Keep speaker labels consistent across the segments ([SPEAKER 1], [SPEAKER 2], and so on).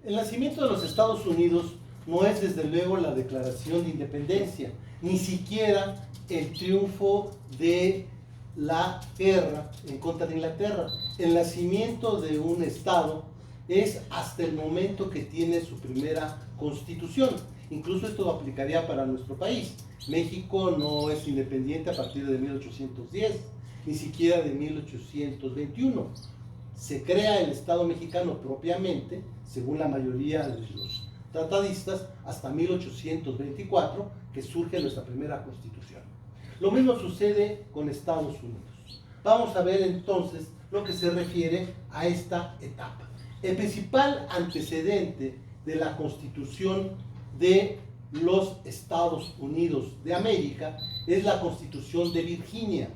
[SPEAKER 1] El nacimiento de los Estados Unidos no es desde luego la declaración de independencia, ni siquiera el triunfo de la guerra en contra de Inglaterra. El nacimiento de un Estado es hasta el momento que tiene su primera constitución. Incluso esto aplicaría para nuestro país. México no es independiente a partir de 1810, ni siquiera de 1821. Se crea el Estado mexicano propiamente, según la mayoría de los tratadistas, hasta 1824, que surge nuestra primera constitución. Lo mismo sucede con Estados Unidos. Vamos a ver entonces lo que se refiere a esta etapa. El principal antecedente de la constitución de los Estados Unidos de América es la Constitución de Virginia,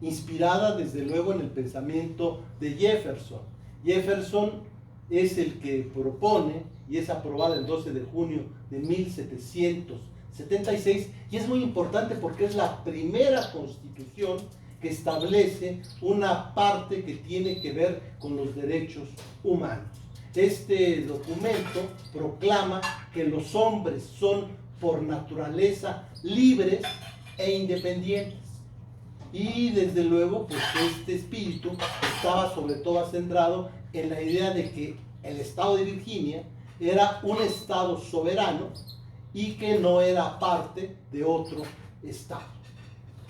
[SPEAKER 1] inspirada desde luego en el pensamiento de Jefferson. Jefferson es el que propone y es aprobada el 12 de junio de 1776 y es muy importante porque es la primera constitución que establece una parte que tiene que ver con los derechos humanos. Este documento proclama que los hombres son por naturaleza libres e independientes. Y desde luego, pues este espíritu estaba sobre todo centrado en la idea de que el estado de Virginia era un estado soberano y que no era parte de otro estado.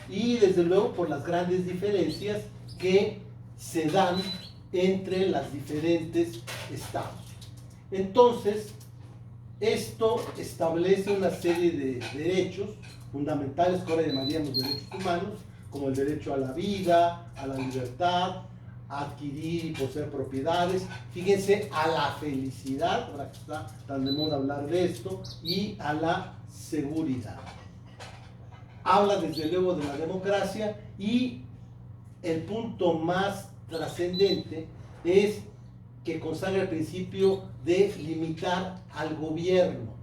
[SPEAKER 1] Y desde luego por las grandes diferencias que se dan entre los diferentes estados. Entonces, esto establece una serie de derechos fundamentales que ahora llamaríamos derechos humanos, como el derecho a la vida, a la libertad, a adquirir y poseer propiedades, fíjense, a la felicidad, ahora que está tan de moda hablar de esto, y a la seguridad. Habla desde luego de la democracia y el punto más trascendente es que consagra el principio de limitar al gobierno,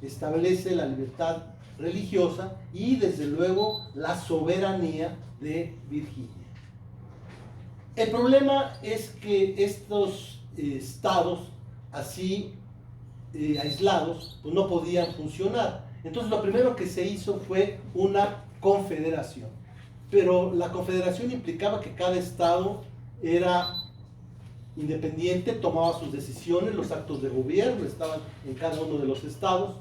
[SPEAKER 1] establece la libertad religiosa y desde luego la soberanía de Virginia. El problema es que estos estados así aislados pues no podían funcionar. Entonces lo primero que se hizo fue una confederación. Pero la confederación implicaba que cada estado era independiente, tomaba sus decisiones, los actos de gobierno estaban en cada uno de los estados.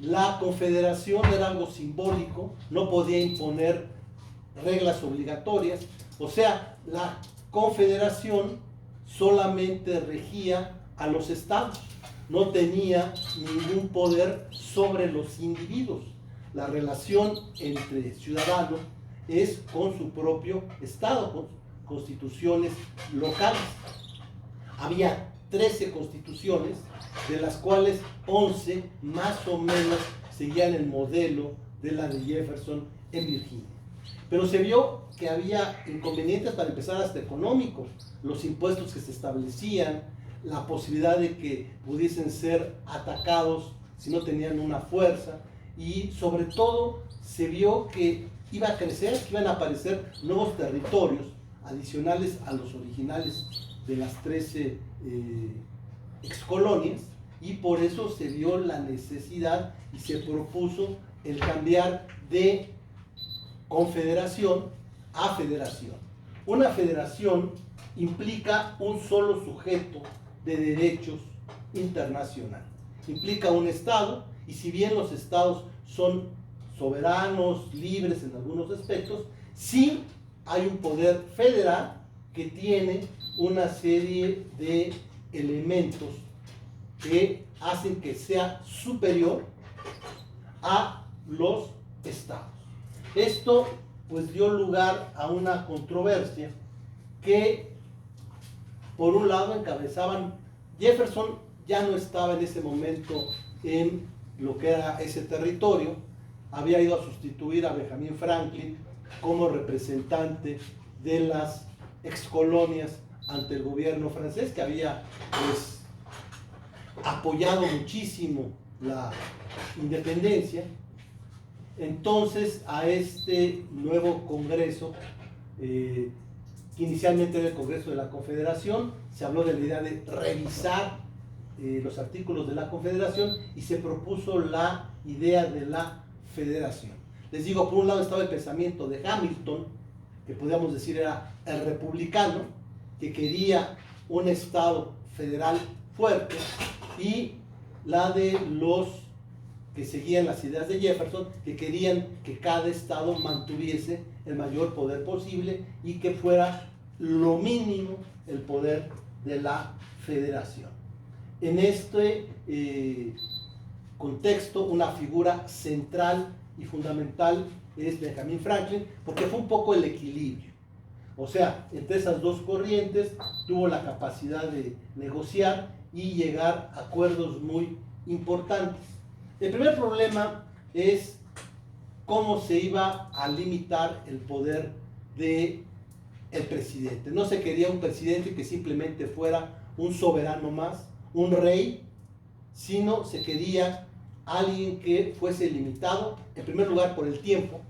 [SPEAKER 1] La confederación era algo simbólico, no podía imponer reglas obligatorias, o sea, la confederación solamente regía a los estados, no tenía ningún poder sobre los individuos. La relación entre ciudadanos es con su propio estado, con constituciones locales. Había 13 constituciones, de las cuales 11 más o menos seguían el modelo de la de Jefferson en Virginia. Pero se vio que había inconvenientes para empezar hasta económicos, los impuestos que se establecían, la posibilidad de que pudiesen ser atacados si no tenían una fuerza, y sobre todo se vio que iba a crecer, que iban a aparecer nuevos territorios adicionales a los originales de las 13 excolonias, y por eso se vio la necesidad y se propuso el cambiar de confederación a federación. Una federación implica un solo sujeto de derechos internacional. Implica un estado, y si bien los estados son soberanos, libres en algunos aspectos, sí hay un poder federal que tiene una serie de elementos que hacen que sea superior a los estados. Esto pues dio lugar a una controversia que por un lado encabezaban, Jefferson ya no estaba en ese momento en lo que era ese territorio, había ido a sustituir a Benjamin Franklin como representante de las excolonias ante el gobierno francés, que había pues apoyado muchísimo la independencia. Entonces a este nuevo congreso, que inicialmente era el Congreso de la Confederación, se habló de la idea de revisar los artículos de la Confederación y se propuso la idea de la federación. Les digo, por un lado estaba el pensamiento de Hamilton, que podríamos decir era el republicano, que quería un Estado federal fuerte, y la de los que seguían las ideas de Jefferson, que querían que cada Estado mantuviese el mayor poder posible y que fuera lo mínimo el poder de la federación. En este contexto, una figura central y fundamental es Benjamin Franklin, porque fue un poco el equilibrio. O sea, entre esas dos corrientes tuvo la capacidad de negociar y llegar a acuerdos muy importantes. El primer problema es cómo se iba a limitar el poder del presidente. No se quería un presidente que simplemente fuera un soberano más, un rey, sino se quería alguien que fuese limitado, en primer lugar por el tiempo.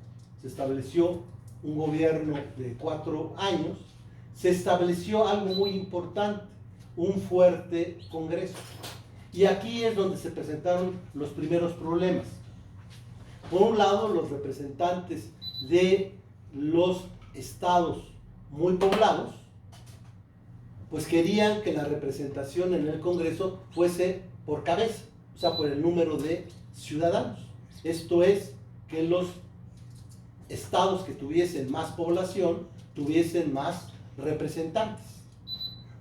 [SPEAKER 1] Se estableció un gobierno de 4 años, se estableció algo muy importante, un fuerte Congreso. Y aquí es donde se presentaron los primeros problemas. Por un lado, los representantes de los estados muy poblados, pues querían que la representación en el Congreso fuese por cabeza, o sea, por el número de ciudadanos. Esto es, que los estados que tuviesen más población tuviesen más representantes.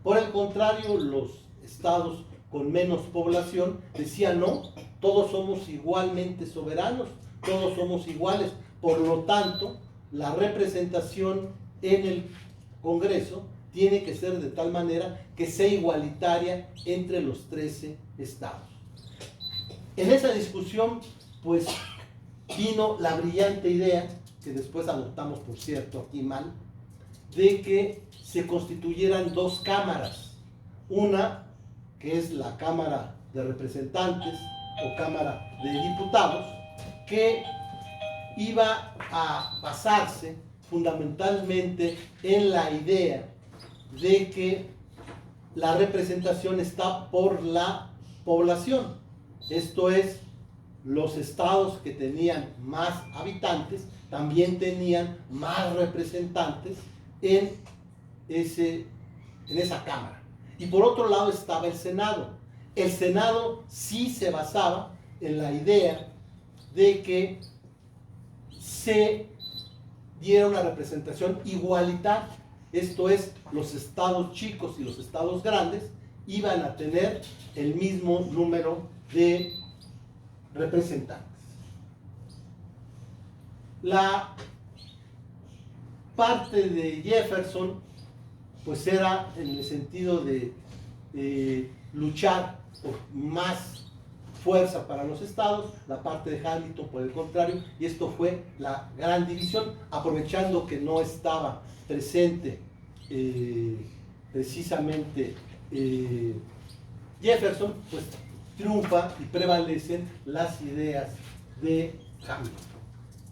[SPEAKER 1] Por el contrario, los estados con menos población decían no, todos somos igualmente soberanos, todos somos iguales, por lo tanto, la representación en el Congreso tiene que ser de tal manera que sea igualitaria entre los 13 estados. En esa discusión, pues, vino la brillante idea, que después adoptamos, por cierto, aquí mal, de que se constituyeran 2 cámaras. Una, que es la Cámara de Representantes o Cámara de Diputados, que iba a basarse fundamentalmente en la idea de que la representación está por la población. Esto es, los estados que tenían más habitantes también tenían más representantes en esa Cámara. Y por otro lado estaba el Senado. El Senado sí se basaba en la idea de que se diera una representación igualitaria. Esto es, los estados chicos y los estados grandes iban a tener el mismo número de representantes. La parte de Jefferson pues era en el sentido de luchar por más fuerza para los estados, la parte de Hamilton por el contrario, y esto fue la gran división, aprovechando que no estaba presente precisamente Jefferson, pues triunfa y prevalecen las ideas de Hamilton.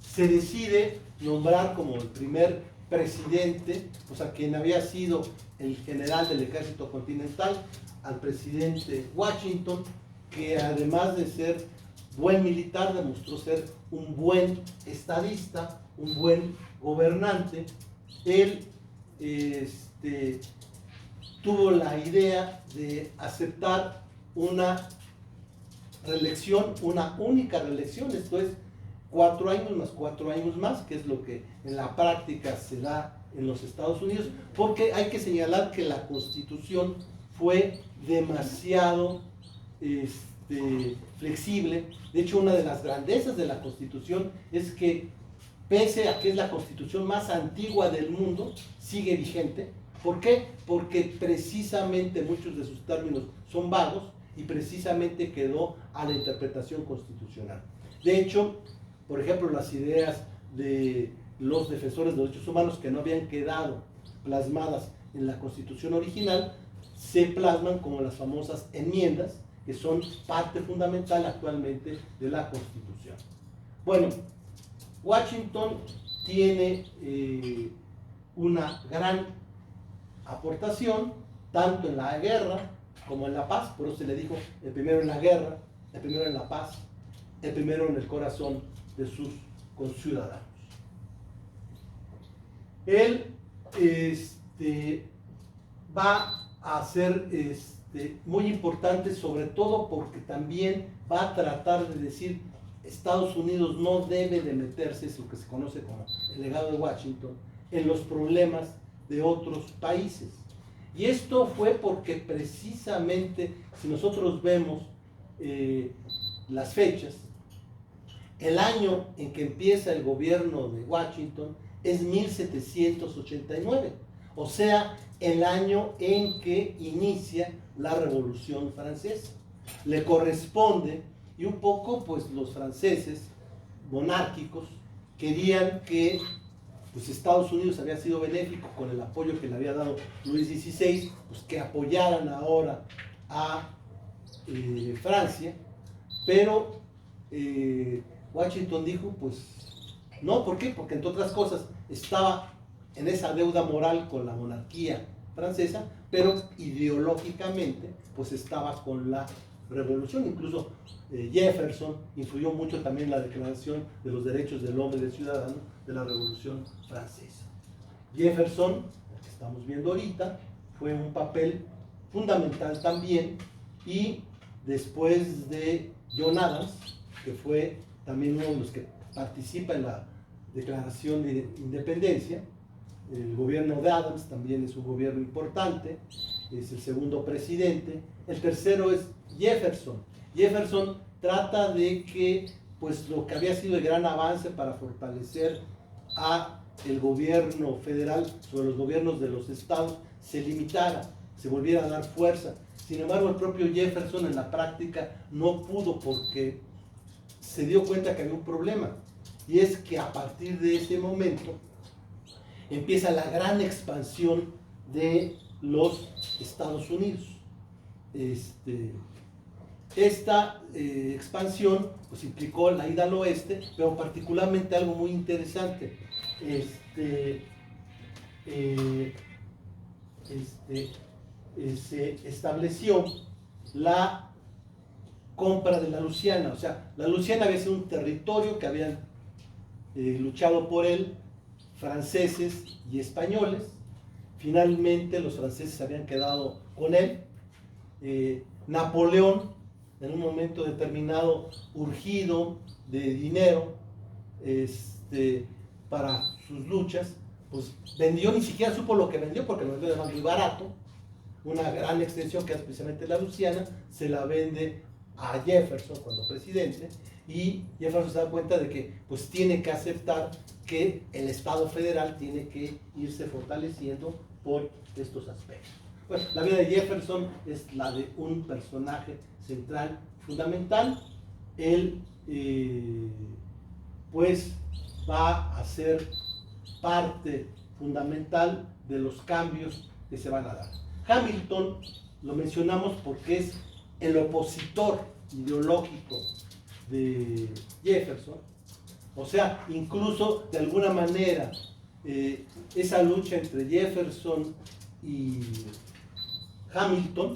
[SPEAKER 1] Se decide nombrar como el primer presidente, o sea, quien había sido el general del ejército continental, al presidente Washington, que además de ser buen militar, demostró ser un buen estadista, un buen gobernante. Él tuvo la idea de aceptar una reelección, una única reelección, esto es 4 años más 4 años más, que es lo que en la práctica se da en los Estados Unidos, porque hay que señalar que la Constitución fue demasiado flexible. De hecho, una de las grandezas de la Constitución es que, pese a que es la Constitución más antigua del mundo, sigue vigente. ¿Por qué? Porque precisamente muchos de sus términos son vagos y precisamente quedó a la interpretación constitucional. De hecho, por ejemplo, las ideas de los defensores de los derechos humanos que no habían quedado plasmadas en la Constitución original, se plasman como las famosas enmiendas, que son parte fundamental actualmente de la Constitución. Bueno, Washington tiene una gran aportación, tanto en la guerra como en la paz. Por eso se le dijo el primero en la guerra, el primero en la paz, el primero en el corazón de sus conciudadanos. Él va a ser muy importante, sobre todo porque también va a tratar de decir: Estados Unidos no debe de meterse, es lo que se conoce como el legado de Washington, en los problemas de otros países. Y esto fue porque precisamente, si nosotros vemos las fechas, el año en que empieza el gobierno de Washington es 1789, o sea, el año en que inicia la Revolución Francesa. Le corresponde, y un poco pues los franceses monárquicos querían que pues Estados Unidos había sido benéfico con el apoyo que le había dado Luis XVI, pues que apoyaran ahora a Francia, pero Washington dijo pues no. ¿Por qué? Porque entre otras cosas estaba en esa deuda moral con la monarquía francesa, pero ideológicamente pues estaba con la revolución. Incluso Jefferson influyó mucho también en la Declaración de los Derechos del Hombre y del Ciudadano de la Revolución Francesa. Jefferson, el que estamos viendo ahorita, fue un papel fundamental también, y después de John Adams, que fue también uno de los que participa en la Declaración de Independencia. El gobierno de Adams también es un gobierno importante, es el segundo presidente. El tercero es Jefferson. Jefferson trata de que pues lo que había sido el gran avance para fortalecer a el gobierno federal sobre los gobiernos de los estados se limitara, se volviera a dar fuerza. Sin embargo, el propio Jefferson en la práctica no pudo, porque se dio cuenta que había un problema, y es que a partir de ese momento empieza la gran expansión de los Estados Unidos. Esta expansión pues implicó la ida al oeste, pero particularmente algo muy interesante. Se estableció la compra de la Luisiana. O sea, la Luisiana había sido un territorio que habían luchado por él franceses y españoles. Finalmente los franceses habían quedado con él. Napoleón, en un momento determinado, urgido de dinero para sus luchas, pues vendió, ni siquiera supo lo que vendió, porque lo vendió además muy barato, una gran extensión que es precisamente la Luisiana. Se la vende a Jefferson cuando presidente, y Jefferson se da cuenta de que pues tiene que aceptar que el Estado federal tiene que irse fortaleciendo por estos aspectos. Bueno, la vida de Jefferson es la de un personaje central, fundamental. Él pues va a ser parte fundamental de los cambios que se van a dar. Hamilton lo mencionamos porque es el opositor ideológico de Jefferson. O sea, incluso de alguna manera esa lucha entre Jefferson y Hamilton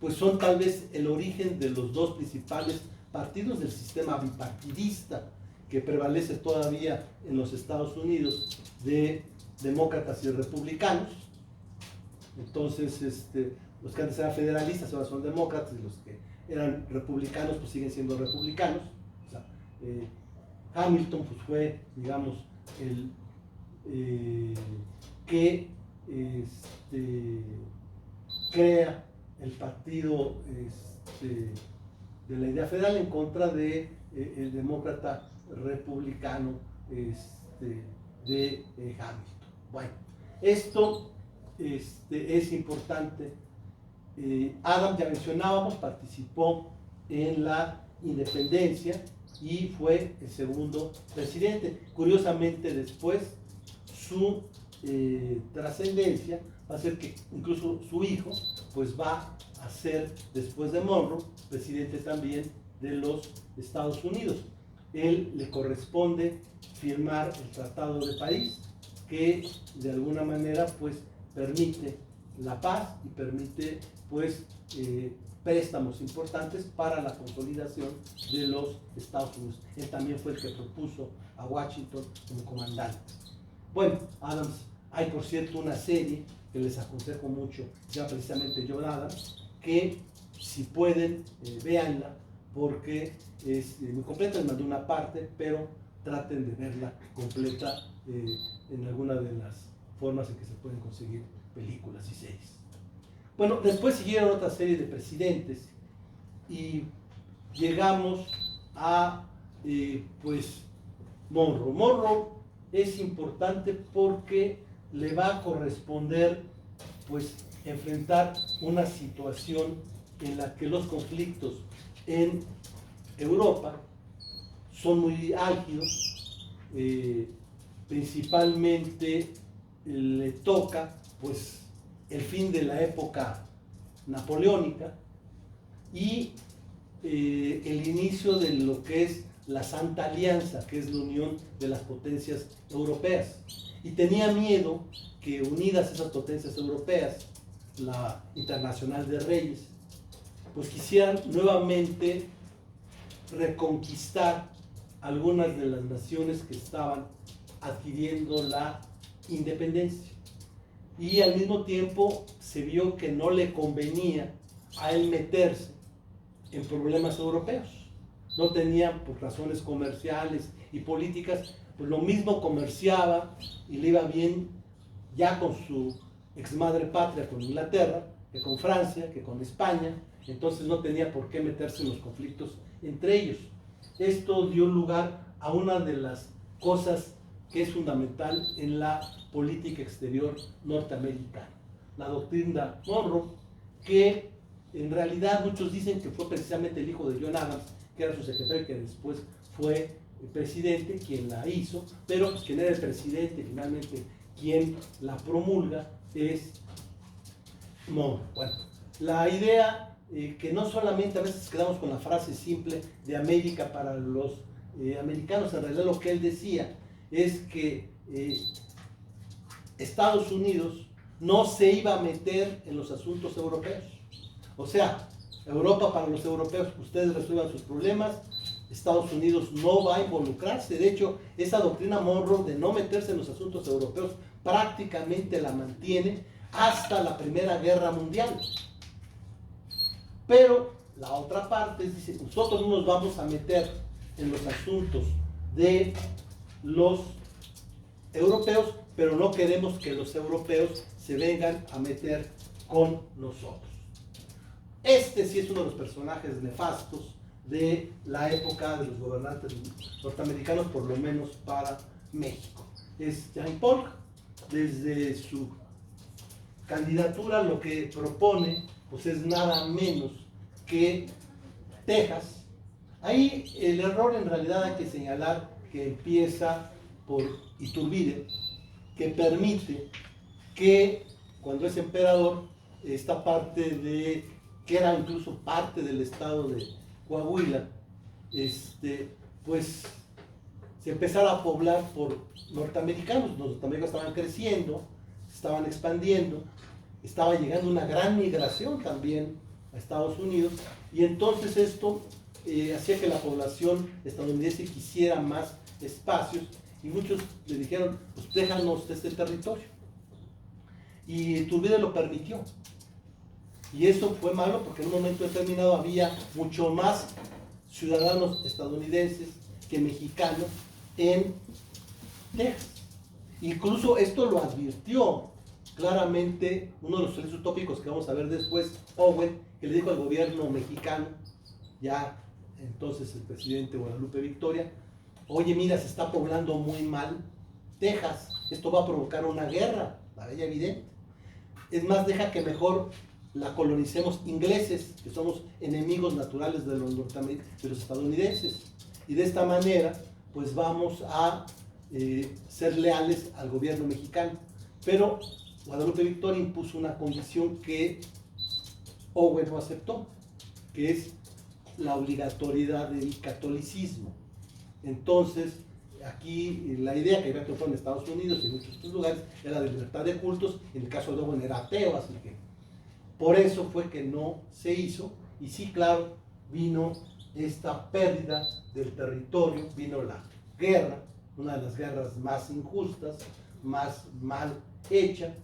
[SPEAKER 1] pues son tal vez el origen de los dos principales partidos del sistema bipartidista que prevalece todavía en los Estados Unidos, de demócratas y republicanos. Entonces los que antes eran federalistas ahora son demócratas, y los que eran republicanos pues siguen siendo republicanos. O sea, Hamilton pues fue, digamos, el que crea el partido de la idea federal en contra de el demócrata republicano de Hamilton. Bueno, esto es importante. Adams, ya mencionábamos, participó en la independencia y fue el segundo presidente. Curiosamente, después su trascendencia va a ser que incluso su hijo pues va a ser, después de Monroe, presidente también de los Estados Unidos. Él le corresponde firmar el Tratado de París, que de alguna manera pues permite la paz y permite pues préstamos importantes para la consolidación de los Estados Unidos. Él también fue el que propuso a Washington como comandante. Bueno, Adams, hay por cierto una serie que les aconsejo mucho, ya precisamente John Adams, que si pueden, véanla, porque es muy completa. Les mandé una parte, pero traten de verla completa en alguna de las formas en que se pueden conseguir películas y series. Bueno, después siguieron otra serie de presidentes y llegamos a pues Monroe. Monroe es importante porque le va a corresponder pues enfrentar una situación en la que los conflictos en Europa son muy álgidos, principalmente le toca pues el fin de la época napoleónica y el inicio de lo que es la Santa Alianza, que es la unión de las potencias europeas. Y tenía miedo que unidas esas potencias europeas, la Internacional de Reyes, pues quisieran nuevamente reconquistar algunas de las naciones que estaban adquiriendo la independencia. Y al mismo tiempo se vio que no le convenía a él meterse en problemas europeos. No tenía, por razones comerciales y políticas, pues lo mismo comerciaba y le iba bien ya con su ex madre patria, con Inglaterra, que con Francia, que con España. Entonces no tenía por qué meterse en los conflictos entre ellos. Esto dio lugar a una de las cosas que es fundamental en la política exterior norteamericana, la doctrina Monroe, que en realidad muchos dicen que fue precisamente el hijo de John Adams, que era su secretario y que después fue el presidente quien la hizo, pero pues, quien era el presidente finalmente quien la promulga es Monroe. Bueno, la idea que no solamente a veces quedamos con la frase simple de América para los americanos, en realidad lo que él decía es que Estados Unidos no se iba a meter en los asuntos europeos. O sea, Europa para los europeos, ustedes resuelvan sus problemas, Estados Unidos no va a involucrarse. De hecho, esa doctrina Monroe de no meterse en los asuntos europeos prácticamente la mantiene hasta la Primera Guerra Mundial. Pero la otra parte es, dice, nosotros no nos vamos a meter en los asuntos de los europeos, pero no queremos que los europeos se vengan a meter con nosotros. Este sí es uno de los personajes nefastos de la época de los gobernantes norteamericanos, por lo menos para México. Es Jean Polk. Desde su candidatura lo que propone pues es nada menos que Texas. Ahí el error en realidad hay que señalar que empieza por Iturbide, que permite que cuando es emperador esta parte de, que era incluso parte del estado de Coahuila, pues se empezara a poblar por norteamericanos. Los norteamericanos estaban creciendo, estaban expandiendo, estaba llegando una gran migración también a Estados Unidos, y entonces esto hacía que la población estadounidense quisiera más espacios, y muchos le dijeron, pues déjanos este territorio. Y Iturbide lo permitió. Y eso fue malo porque en un momento determinado había mucho más ciudadanos estadounidenses que mexicanos en Texas. Incluso esto lo advirtió claramente uno de los tres utópicos que vamos a ver después, Owen, que le dijo al gobierno mexicano, ya entonces el presidente Guadalupe Victoria, oye, mira, se está poblando muy mal Texas, esto va a provocar una guerra, la veía evidente. Es más, deja que mejor la colonicemos ingleses, que somos enemigos naturales de los estadounidenses, y de esta manera pues vamos a ser leales al gobierno mexicano. Pero Guadalupe Victoria impuso una condición que Owen no aceptó, que es la obligatoriedad del catolicismo. Entonces aquí la idea que había triunfado en Estados Unidos y en muchos otros lugares era de libertad de cultos, en el caso de Owen era ateo, así que por eso fue que no se hizo, y sí, claro, vino esta pérdida del territorio, vino la guerra, una de las guerras más injustas, más mal hecha,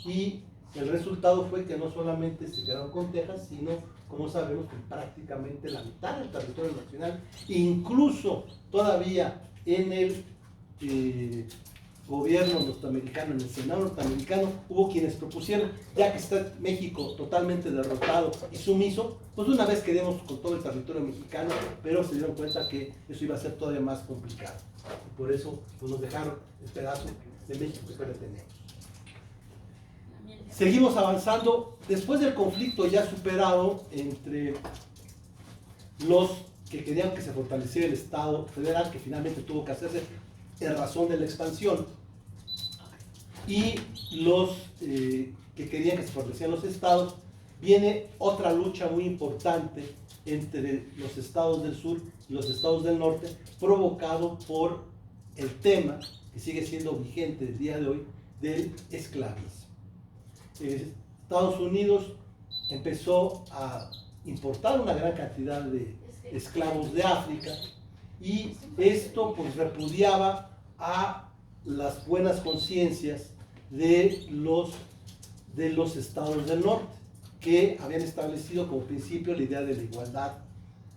[SPEAKER 1] y el resultado fue que no solamente se quedaron con Texas, sino, como sabemos, que prácticamente la mitad del territorio nacional, incluso todavía en el gobierno norteamericano, en el Senado norteamericano, hubo quienes propusieron, ya que está México totalmente derrotado y sumiso, pues una vez quedemos con todo el territorio mexicano, pero se dieron cuenta que eso iba a ser todavía más complicado. Y por eso pues, nos dejaron el pedazo de México que ahora tenemos. Seguimos avanzando. Después del conflicto ya superado entre los que querían que se fortaleciera el Estado federal, que finalmente tuvo que hacerse en razón de la expansión, y los que querían que se fortalecieran los estados, viene otra lucha muy importante entre los estados del sur y los estados del norte, provocado por el tema que sigue siendo vigente el día de hoy del esclavismo. Estados Unidos empezó a importar una gran cantidad de esclavos de África, y esto pues repudiaba a las buenas conciencias de los estados del norte, que habían establecido como principio la idea de la igualdad,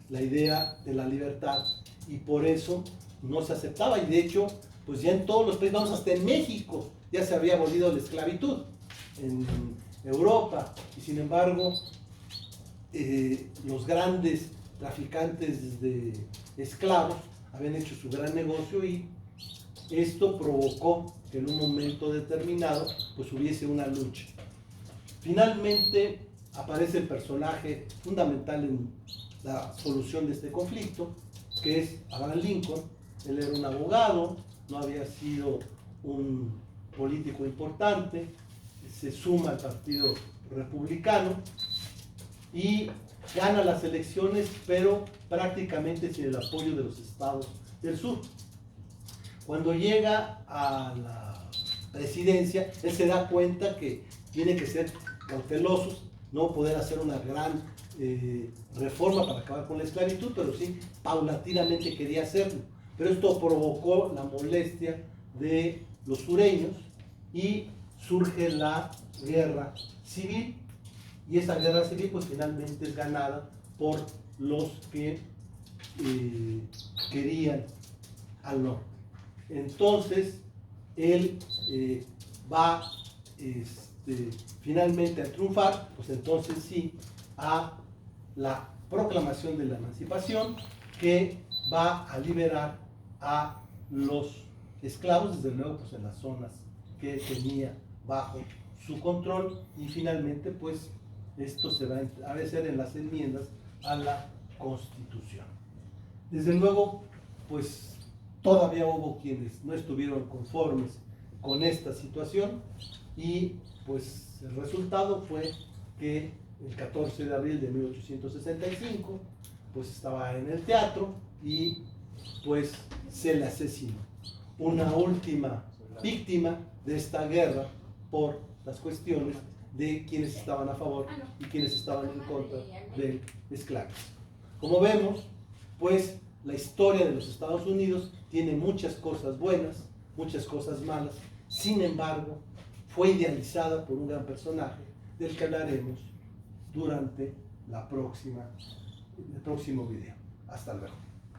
[SPEAKER 1] la idea de la libertad, y por eso no se aceptaba. Y de hecho, pues ya en todos los países, vamos, hasta en México ya se había abolido la esclavitud, en Europa, y sin embargo los grandes traficantes de esclavos habían hecho su gran negocio, y esto provocó que en un momento determinado pues hubiese una lucha. Finalmente aparece el personaje fundamental en la solución de este conflicto, que es Abraham Lincoln. Él era un abogado, no había sido un político importante, se suma al Partido Republicano y gana las elecciones, pero prácticamente sin el apoyo de los estados del sur. Cuando llega a la presidencia, él se da cuenta que tiene que ser cautelosos, no poder hacer una gran reforma para acabar con la esclavitud, pero sí paulatinamente quería hacerlo. Pero esto provocó la molestia de los sureños y surge la guerra civil, y esa guerra civil pues finalmente es ganada por los que querían al norte. Entonces él va finalmente a triunfar, pues entonces sí, a la proclamación de la emancipación, que va a liberar a los esclavos, desde luego pues en las zonas que tenía bajo su control, y finalmente pues esto se va a hacer en las enmiendas a la Constitución. Desde luego pues todavía hubo quienes no estuvieron conformes con esta situación, y pues el resultado fue que el 14 de abril de 1865 pues estaba en el teatro y pues se le asesinó. Una última víctima de esta guerra por las cuestiones de quienes estaban a favor y quienes estaban en contra del esclavismo. Como vemos, pues la historia de los Estados Unidos tiene muchas cosas buenas, muchas cosas malas. Sin embargo, fue idealizada por un gran personaje del que hablaremos durante el próximo video. Hasta luego.